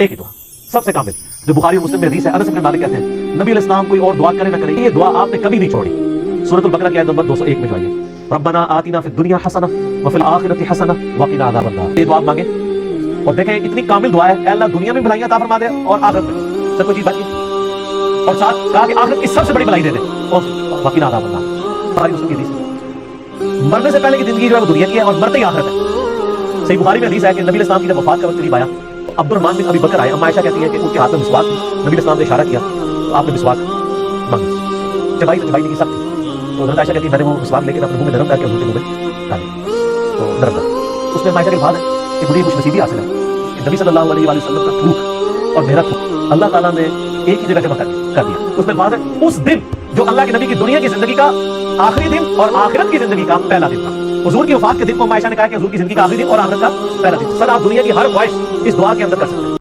ایک ہی دعا سب سے کامل جو بخاری اور مسلم میں حدیث ہے، انس بن مالک کہتے ہیں نبی علیہ السلام کوئی اور دعا کرے نہ کرے، یہ دعا آپ نے کبھی نہیں چھوڑی۔ سورۃ البقرہ کی آیت نمبر 201 میں جو آئی ہے، ربنا آتنا فی الدنیا حسنہ وفی الآخرۃ حسنہ وقنا عذاب النار، یہ دعا آپ مانگیں اور دیکھیں اتنی کامل دعا ہے، اے اللہ دنیا میں بھلائیاں عطا فرما دے اور آخرت میں سب کوئی چیز بچی، اور ساتھ کہا کہ آخرت کی سب سے بڑی بھلائی دے دے اور وقنا عذاب النار۔ بخاری مسلم کی حدیث ہے، مرنے سے پہلے کی زندگی جو ہے وہ دنیا کی ہے اور مرتے ہی آخرت ہے۔ صحیح بخاری میں حدیث ہے کہ نبی علیہ السلام کی جب وفات کا وقت قریب آیا، عبد الرحمن بن ابی بکر آئے، اما عائشہ کہتی ہے کہ ان کے ہاتھ میں مسواک تھی، نبی علیہ السلام نے اشارہ کیا تو آپ نے مسواک مانگی، چبائی تو چبائی نہیں کی سخت تھی، تو حضرت عائشہ کہتی ہے میں نے وہ مسواک لے کے اپنے منہ میں نرم کر کے حضور کے منہ میں ڈالی، تو نرم کر اس میں عائشہ کے بعد ہے کہ مجھے کچھ نصیبی حاصل ہے کہ نبی صلی اللہ علیہ وآلہ وسلم کا تھوک اور میرا تھوک اللہ تعالیٰ نے ایک ہی جگہ جمع کر دیا۔ اس میں بعد ہے اس دن جو اللہ کے نبی کی دنیا کی زندگی کا آخری دن اور آخرت کی زندگی کا پہلا دن تھا۔ حضور کی وفات کے دن کو عائشہ نے کہا کہ حضور کی زندگی کا آخری دن اور آخرت کا پہلا دن۔ سر آپ دنیا کی ہر خواہش اس دعا کے اندر کر سکتے ہیں۔